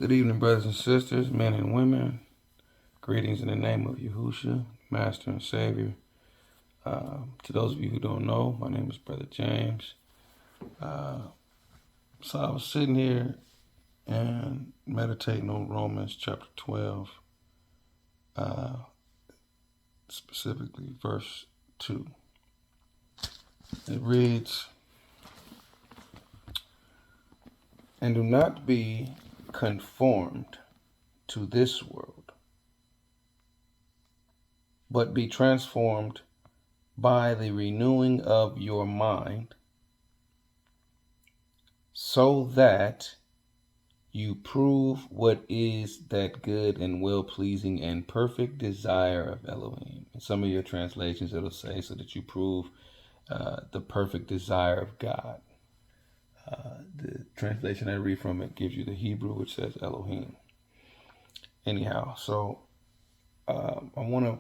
Good evening, brothers and sisters, men and women. Greetings in the name of Yahushua, Master and Savior. To those of you who don't know, my name is Brother James. So I was sitting here and meditating on Romans chapter 12, uh, specifically verse 2. It reads, "And do not be conformed to this world, but be transformed by the renewing of your mind, so that you prove what is that good and well-pleasing and perfect desire of Elohim." In some of your translations, it'll say, so that you prove the perfect desire of God. The translation I read from it gives you the Hebrew, which says Elohim. Anyhow, so I want to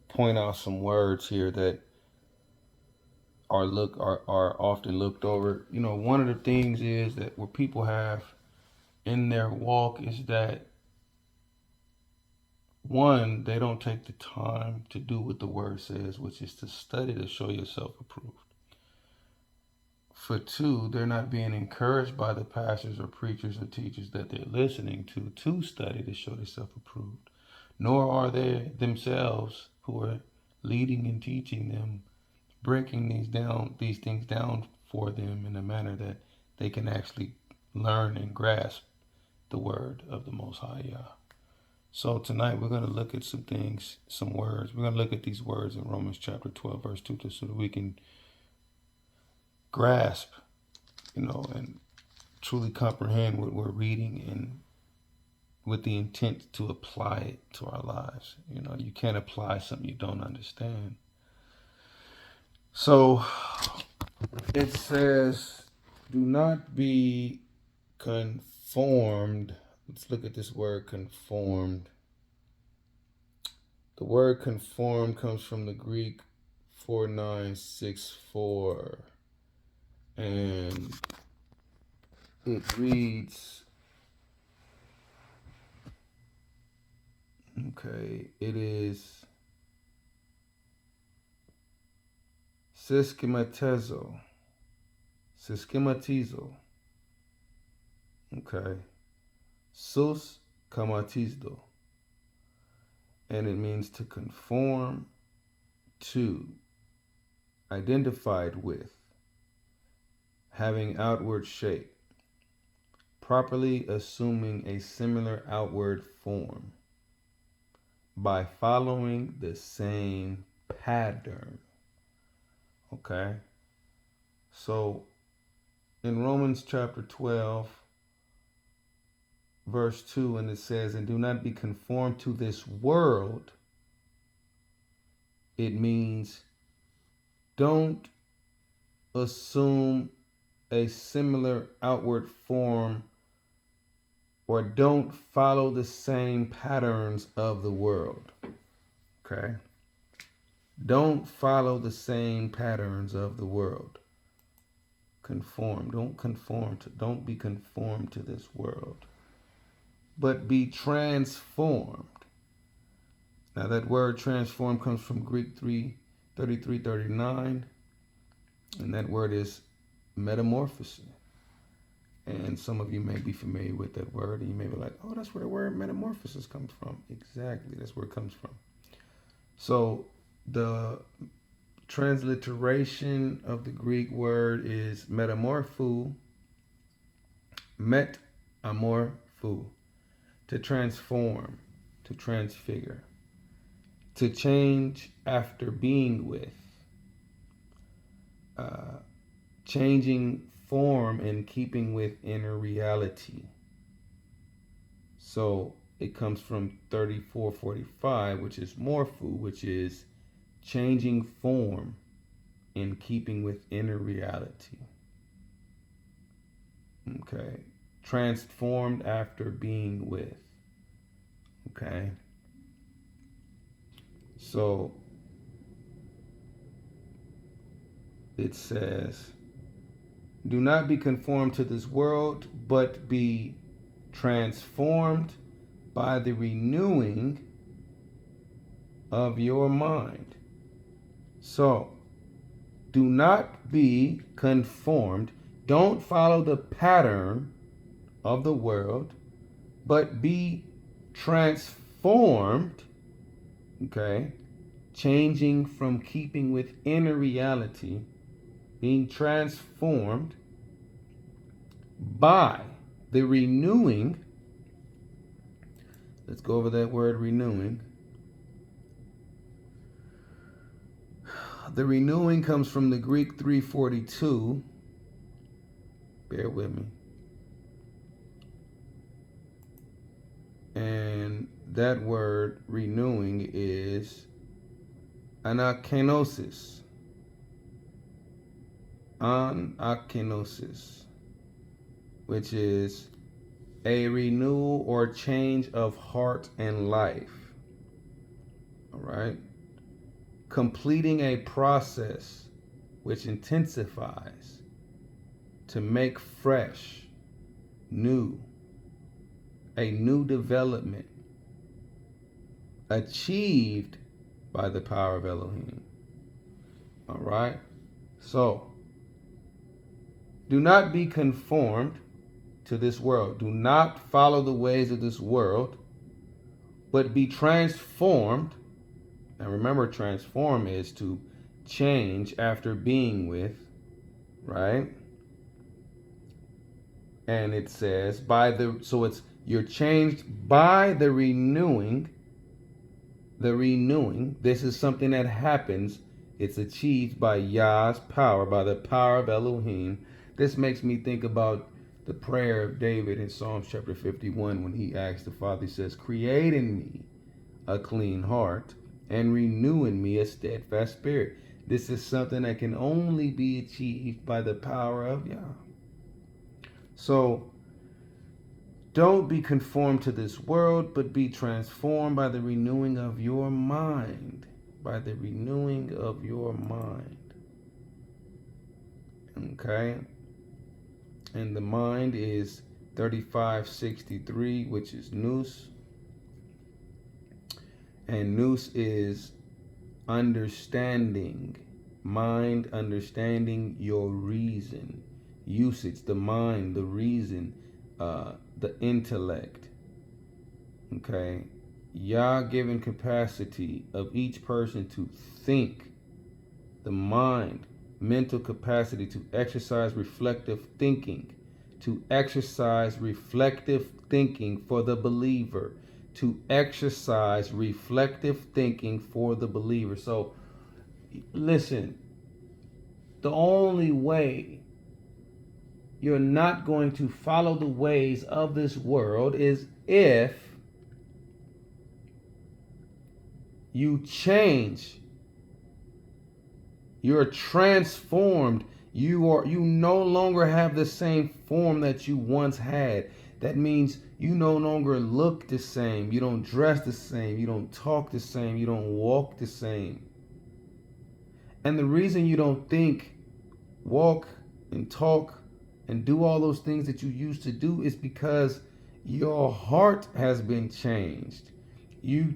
point out some words here that are often looked over. You know, one of the things is that what people have in their walk is that, one, they don't take the time to do what the word says, which is to study to show yourself approved. For two, they're not being encouraged by the pastors or preachers or teachers that they're listening to study to show themselves approved. Nor are they themselves who are leading and teaching them, breaking these things down for them in a manner that they can actually learn and grasp the word of the Most High Yah. So tonight we're going to look at some things, some words. We're going to look at these words in Romans chapter 12, verse 2, so that we can grasp, and truly comprehend what we're reading, and with the intent to apply it to our lives. You can't apply something you don't understand. So it says, do not be conformed. Let's look at this word conformed. The word conform comes from the Greek 4964, and it reads, it is systematizo, sus kamatizo, and it means to conform to, identified with, having outward shape, properly assuming a similar outward form, by following the same pattern. Okay? So in Romans chapter 12, verse 2, and it says, "And do not be conformed to this world," it means don't assume a similar outward form, or don't follow the same patterns of the world. Okay? Don't follow the same patterns of the world. Conform. Don't be conformed to this world, but be transformed. Now that word transform comes from Greek 3:33-39, and that word is metamorphosis. And some of you may be familiar with that word, and you may be like, oh, that's where the word metamorphosis comes from. Exactly, that's where it comes from. So the transliteration of the Greek word is metamorpho, to transform, to transfigure, to change after being with, changing form in keeping with inner reality. So it comes from 34:45, which is morpho, which is changing form in keeping with inner reality. Okay. Transformed after being with. Okay. So it says, do not be conformed to this world, but be transformed by the renewing of your mind. So, do not be conformed. Don't follow the pattern of the world, but be transformed, okay? Changing from keeping with inner reality, being transformed by the renewing. Let's go over that word renewing. The renewing comes from the Greek 342. Bear with me. And that word renewing is anakenosis. Anakenosis, which is a renewal or change of heart and life. All right? Completing a process which intensifies to make fresh, new, a new development achieved by the power of Elohim. All right? So, do not be conformed to this world. Do not follow the ways of this world, but be transformed. And remember, transform is to change after being with, right? And it says you're changed by the renewing. The renewing, this is something that happens. It's achieved by Yah's power, by the power of Elohim. This makes me think about the prayer of David in Psalms chapter 51 when he asks the Father, he says, create in me a clean heart and renew in me a steadfast spirit. This is something that can only be achieved by the power of Yah. So, don't be conformed to this world, but be transformed by the renewing of your mind. By the renewing of your mind. Okay? And the mind is 3563, which is nous. And nous is understanding. Mind, understanding your reason. Usage, the mind, the reason, the intellect. Okay? Yah given capacity of each person to think. The mind, mental capacity to exercise reflective thinking. To exercise reflective thinking for the believer. To exercise reflective thinking for the believer. So, listen, the only way you're not going to follow the ways of this world is if you change. You're transformed. You no longer have the same form that you once had. That means you no longer look the same. You don't dress the same. You don't talk the same. You don't walk the same. And the reason you don't think, walk, and talk, and do all those things that you used to do is because your heart has been changed. You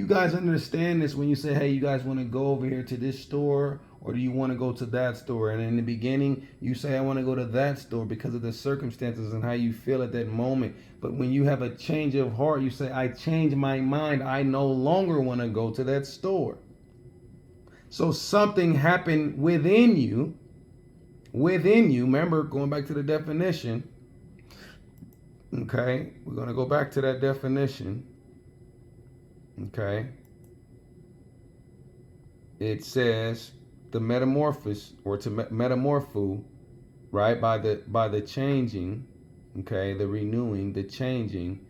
guys understand this when you say, hey, you guys want to go over here to this store, or do you want to go to that store? And in the beginning, you say, I want to go to that store because of the circumstances and how you feel at that moment. But when you have a change of heart, you say, I changed my mind. I no longer want to go to that store. So something happened within you. Remember, going back to the definition. Okay, we're going to go back to that definition. Okay. It says the metamorphosis, or to metamorpho, right? By the changing, okay, the renewing, the changing.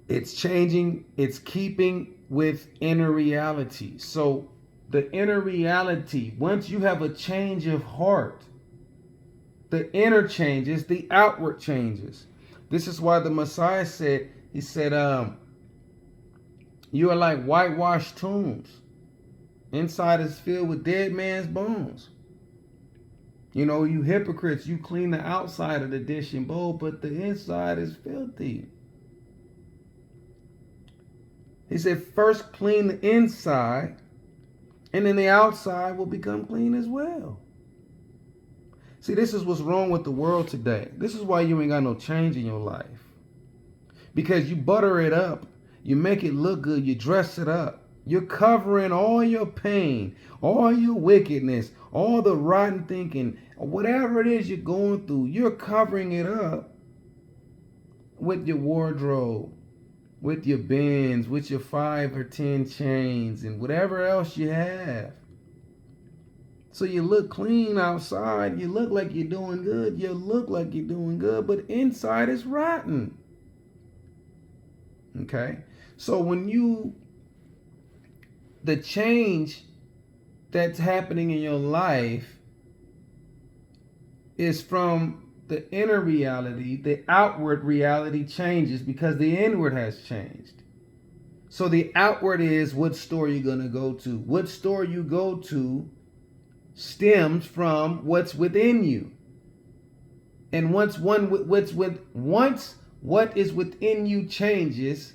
It's changing, it's keeping with inner reality. So the inner reality, once you have a change of heart, the inner changes, the outward changes. This is why the Messiah said, he said, you are like whitewashed tombs. Inside is filled with dead man's bones. You know, you hypocrites, you clean the outside of the dish and bowl, but the inside is filthy. He said, first clean the inside, and then the outside will become clean as well. See, this is what's wrong with the world today. This is why you ain't got no change in your life. Because you butter it up, you make it look good, you dress it up. You're covering all your pain, all your wickedness, all the rotten thinking, whatever it is you're going through, you're covering it up with your wardrobe, with your bins, with your 5 or 10 chains, and whatever else you have. So you look clean outside, you look like you're doing good, you look like you're doing good, but inside is rotten. Okay? So the change that's happening in your life is from the inner reality, the outward reality changes because the inward has changed. So the outward is what store you're going to go to. What store you go to stems from what's within you. And once what is within you changes,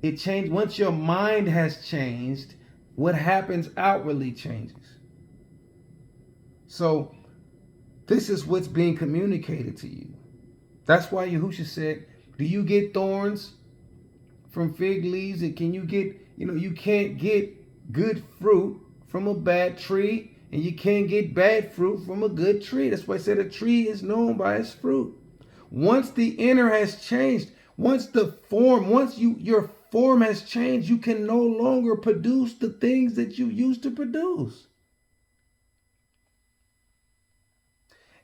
it changes. Once your mind has changed, what happens outwardly changes. So this is what's being communicated to you. That's why Yahushua said, do you get thorns from fig leaves? And can you get, you can't get good fruit from a bad tree, and you can't get bad fruit from a good tree. That's why I said a tree is known by its fruit. Once the inner has changed, once your form has changed, you can no longer produce the things that you used to produce.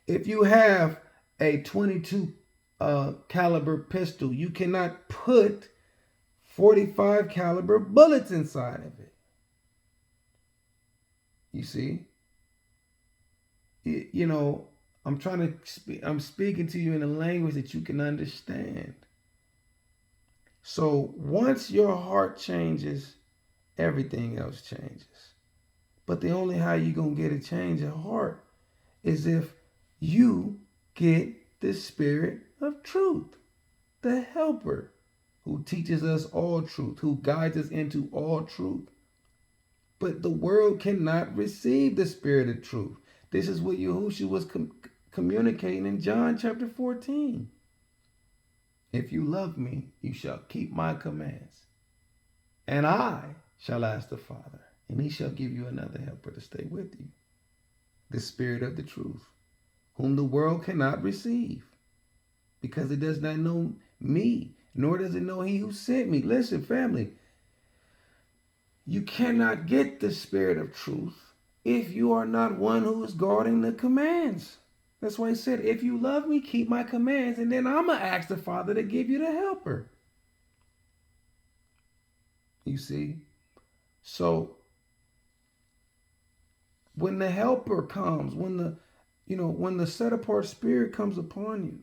If you have a 22 caliber pistol, you cannot put 45 caliber bullets inside of it. You see? I'm speaking to you in a language that you can understand. So once your heart changes, everything else changes. But the only how you're going to get a change of heart is if you get the Spirit of truth, the helper who teaches us all truth, who guides us into all truth. But the world cannot receive the Spirit of truth. This is what Yahushua was communicating in John chapter 14. If you love me, you shall keep my commands. And I shall ask the Father, and he shall give you another helper to stay with you. The Spirit of the truth, whom the world cannot receive, because it does not know me, nor does it know he who sent me. Listen, family, you cannot get the Spirit of truth if you are not one who is guarding the commands. That's why he said, if you love me, keep my commands, and then I'm going to ask the Father to give you the helper. You see? So, when the helper comes, when the set apart spirit comes upon you,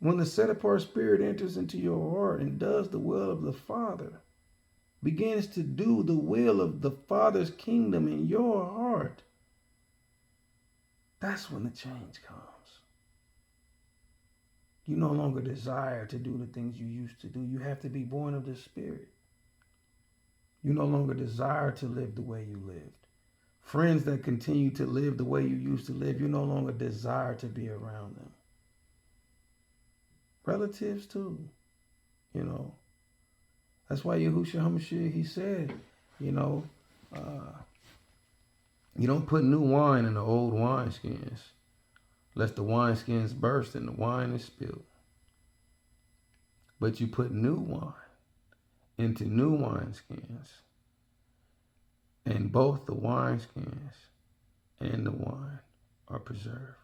when the set apart spirit enters into your heart and does the will of the Father, begins to do the will of the Father's kingdom in your heart, that's when the change comes. You no longer desire to do the things you used to do. You have to be born of the Spirit. You no longer desire to live the way you lived. Friends that continue to live the way you used to live, you no longer desire to be around them. Relatives too, That's why Yahushua HaMashiach, he said, you don't put new wine in the old wineskins, lest the wineskins burst and the wine is spilled. But you put new wine into new wineskins, and both the wineskins and the wine are preserved.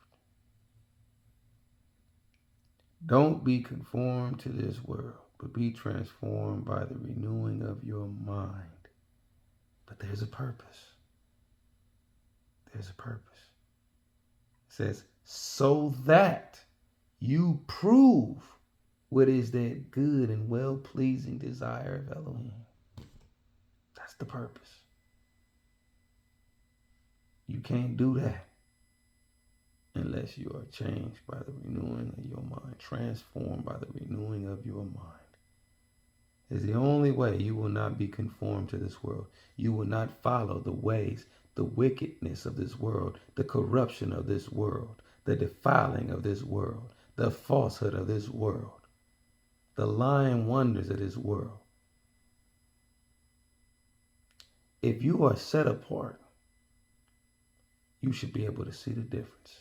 Don't be conformed to this world, but be transformed by the renewing of your mind. But there's a purpose. There's a purpose. It says, so that you prove what is that good and well-pleasing desire of Elohim. That's the purpose. You can't do that unless you are changed by the renewing of your mind, transformed by the renewing of your mind. Is the only way. You will not be conformed to this world. You will not follow the ways, the wickedness of this world, the corruption of this world, the defiling of this world, the falsehood of this world, the lying wonders of this world. If you are set apart, you should be able to see the difference.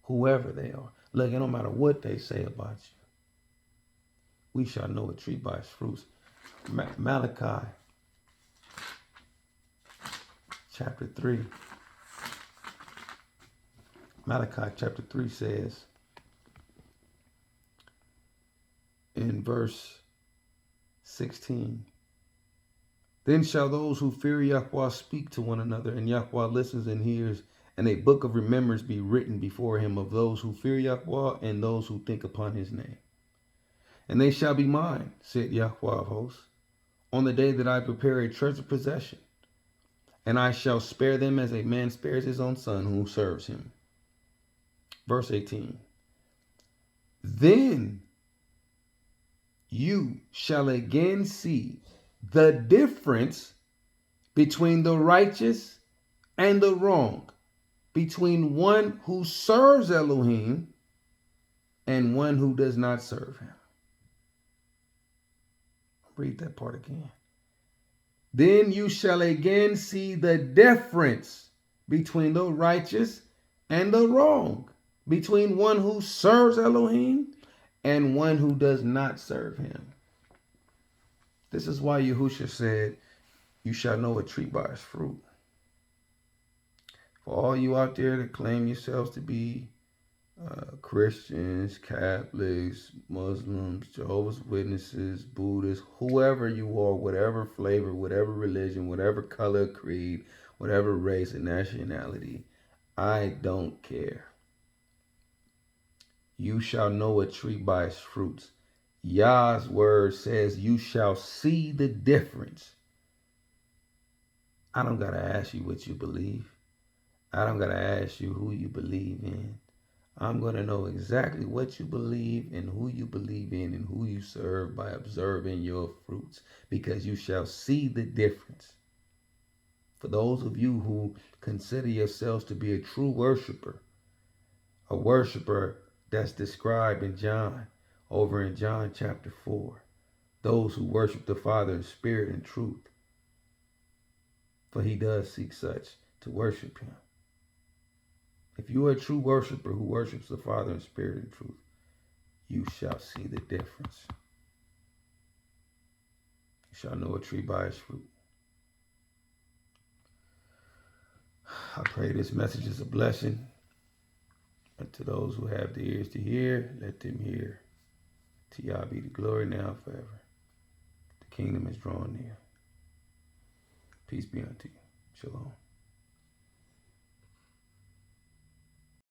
Whoever they are. Look, it don't matter what they say about you. We shall know a tree by its fruits. Malachi chapter 3. Malachi chapter 3 says in verse 16, then shall those who fear Yahweh speak to one another, and Yahweh listens and hears, and a book of remembrance be written before him of those who fear Yahweh and those who think upon his name. And they shall be mine, said Yahweh of hosts, on the day that I prepare a treasure possession, and I shall spare them as a man spares his own son who serves him. Verse 18, then you shall again see the difference between the righteous and the wrong, between one who serves Elohim and one who does not serve him. Read that part again. Then you shall again see the difference between the righteous and the wrong, between one who serves Elohim and one who does not serve him. This is why Yahushua said, you shall know a tree by its fruit. For all you out there that claim yourselves to be Christians, Catholics, Muslims, Jehovah's Witnesses, Buddhists, whoever you are, whatever flavor, whatever religion, whatever color, creed, whatever race and nationality, I don't care. You shall know a tree by its fruits. Yah's word says you shall see the difference. I don't got to ask you what you believe. I don't got to ask you who you believe in. I'm going to know exactly what you believe and who you believe in and who you serve by observing your fruits, because you shall see the difference. For those of you who consider yourselves to be a true worshiper, a worshiper that's described in John, over in John chapter 4, those who worship the Father in spirit and truth, for he does seek such to worship him. If you are a true worshiper who worships the Father in spirit and truth, you shall see the difference. You shall know a tree by its fruit. I pray this message is a blessing. And to those who have the ears to hear, let them hear. To Yah be the glory now and forever. The kingdom is drawn near. Peace be unto you. Shalom.